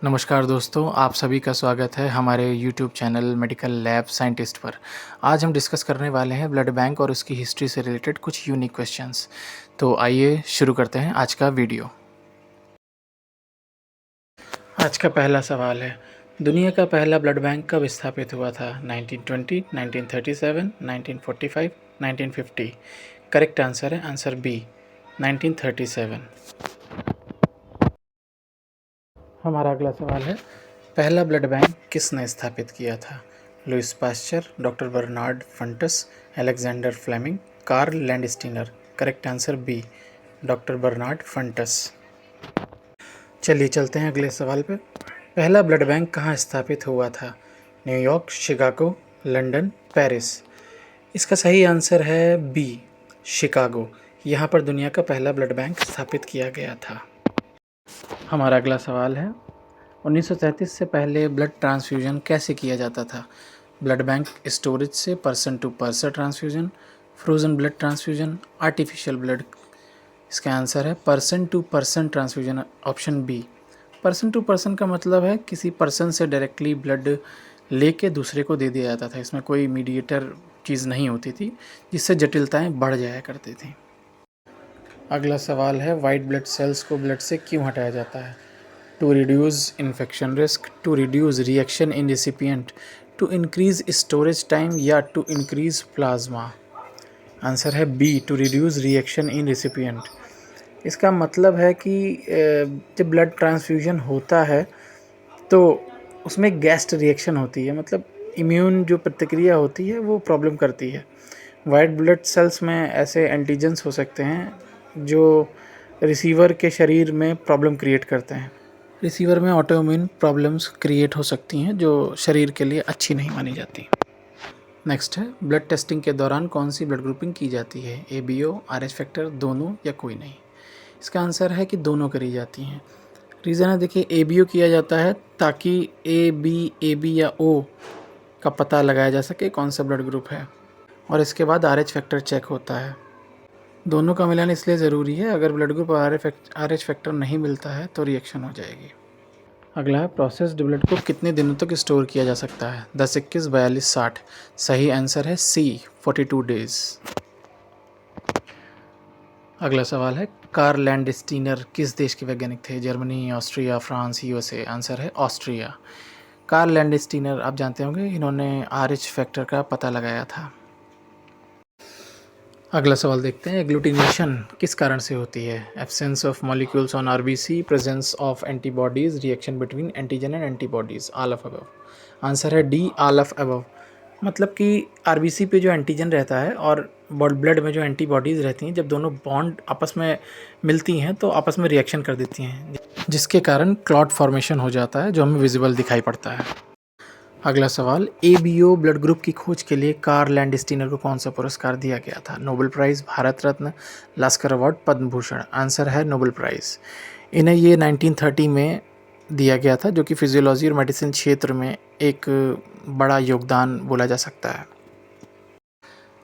नमस्कार दोस्तों, आप सभी का स्वागत है हमारे YouTube channel medical lab scientist पर। आज हम डिस्कस करने वाले हैं ब्लड बैंक और उसकी हिस्ट्री से रिलेटेड कुछ यूनिक क्वेश्चंस। तो आइए शुरू करते हैं आज का वीडियो। आज का पहला सवाल है, दुनिया का पहला ब्लड बैंक कब स्थापित हुआ था? 1920, 1937, 1945, 1950। करेक्ट आंसर है आंसर बी, 1937। हमारा अगला सवाल है, पहला ब्लड बैंक किसने स्थापित किया था? Louis Pasteur, doctor Bernard Fantus, Alexander Fleming, Karl Landsteiner. Correct answer B, doctor Bernard Fantus. चलिए चलते हैं अगले सवाल पे। पहला ब्लड बैंक कहाँ स्थापित हुआ था? New York, Chicago, London, Paris. इसका सही आंसर है बी, शिकागो। यहाँ पर दुनिया का पहला ब्लड बैंक स्थापित किया गया था। हमारा अगला सवाल है, 1933 से पहले ब्लड ट्रांसफ्यूजन कैसे किया जाता था? ब्लड बैंक स्टोरेज से, person to person transfusion, frozen blood transfusion, artificial blood. इसका आंसर है person to person transfusion, option B. Person to person का मतलब है किसी पर्सन से डायरेक्टली ब्लड लेके दूसरे को दे दिया जाता था। इसमें कोई मीडिएटर चीज़ नहीं होती थी जिससे जटिलताएं बढ़ जाया करती थी। अगला सवाल है, वाइट ब्लड सेल्स को ब्लड से क्यों हटाया जाता है? To reduce infection risk, to reduce reaction in recipient, to increase storage time या टू इंक्रीज प्लाज्मा। आंसर है B, to reduce reaction in recipient. इसका मतलब है कि जब ब्लड ट्रांसफ्यूजन होता है तो उसमें गैस्ट रिएक्शन होती है, मतलब इम्यून जो प्रतिक्रिया होती है वो प्रॉब्लम करती है। वाइट ब्लड सेल्स में ऐसे एंटीजेंस हो सकते हैं जो रिसीवर के शरीर में प्रॉब्लम क्रिएट करते हैं। रिसीवर में ऑटोइम्यून प्रॉब्लम्स क्रिएट हो सकती हैं जो शरीर के लिए अच्छी नहीं मानी जाती। नेक्स्ट है, ब्लड टेस्टिंग के दौरान कौन सी ब्लड ग्रुपिंग की जाती है? ABO, RH फैक्टर, दोनों या कोई नहीं। इसका आंसर है कि दोनों करी जाती हैं। रीज़न है, देखिए ABO किया जाता है ताकि AB या O का पता लगाया जा सके कौन सा ब्लड ग्रुप है, और इसके बाद RH फैक्टर चेक होता है। दोनों का मिलान इसलिए ज़रूरी है, अगर ब्लड ग्रुप RH फैक्टर नहीं मिलता है तो रिएक्शन हो जाएगी। अगला है, प्रोसेस्ड ब्लड को कितने दिनों तक स्टोर किया जा सकता है? 10, 21, 42, 60। सही आंसर है सी, 42 डेज। अगला सवाल है, कार्ल लैंडस्टीनर किस देश के वैज्ञानिक थे? Germany, Austria, France, USA। Answer है ऑस्ट्रिया। कार्ल लैंडस्टीनर आप जानते होंगे, इन्होंने RH फैक्टर का पता लगाया था। अगला सवाल देखते हैं, एग्लूटिनेशन किस कारण से होती है? Absence of molecules on RBC, presence of antibodies, reaction between antigen and antibodies, all of above. Answer है डी, ऑल ऑफ अबव। मतलब कि RBC पे जो एंटीजन रहता है और ब्लड में जो एंटीबॉडीज़ रहती हैं, जब दोनों बॉन्ड आपस में मिलती हैं तो आपस में रिएक्शन कर देती हैं, जिसके कारण क्लॉट फॉर्मेशन हो जाता है जो हमें विजिबल दिखाई पड़ता है। अगला सवाल, ABO ब्लड ग्रुप की खोज के लिए कार्ल लैंडस्टीनर को कौन सा पुरस्कार दिया गया था? Nobel prize, Bharat Ratna, Lasker award, Padma Bhushan. Answer है नोबेल प्राइज़। इन्हें ये 1930 में दिया गया था, जो कि फिजियोलॉजी और मेडिसिन क्षेत्र में एक बड़ा योगदान बोला जा सकता है।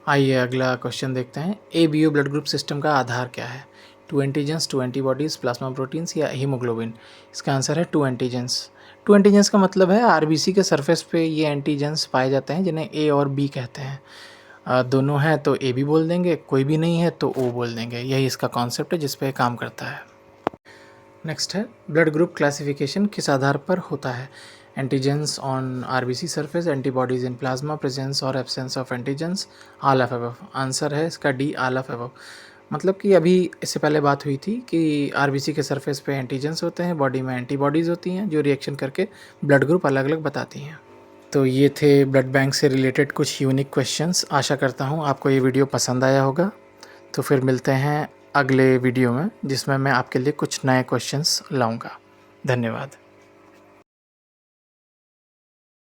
आइए अगला क्वेश्चन देखते हैं, ABO ब्लड ग्रुप सिस्टम का आधार क्या है? 2 एंटीजेंस, 2 एंटीबॉडीज़, प्लाज्मा प्रोटीन्स या हीमोग्लोबिन। इसका आंसर है 2 एंटीजेंस। 2 एंटीजेंस का मतलब है RBC के सरफेस पे ये एंटीजेंस पाए जाते हैं जिन्हें A और B कहते हैं। दोनों हैं तो AB बोल देंगे, कोई भी नहीं है तो O बोल देंगे। यही इसका कॉन्सेप्ट है जिस पे काम करता है। नेक्स्ट है, ब्लड ग्रुप क्लासिफिकेशन किस आधार पर होता है? Antigens on RBC surface, antibodies in plasma, presence और absence of antigens, all of above. Answer है इसका डी, ऑल ऑफ अबव। मतलब कि अभी इससे पहले बात हुई थी कि RBC के सरफेस पे एंटीजेंस होते हैं, बॉडी में एंटीबॉडीज़ होती हैं जो रिएक्शन करके ब्लड ग्रुप अलग अलग बताती हैं। तो ये थे ब्लड बैंक से रिलेटेड कुछ यूनिक क्वेश्चंस। आशा करता हूँ आपको ये वीडियो पसंद आया होगा। तो फिर मिलते हैं अगले वीडियो में, जिसमें मैं आपके लिए कुछ नए क्वेश्चंस लाऊंगा। धन्यवाद।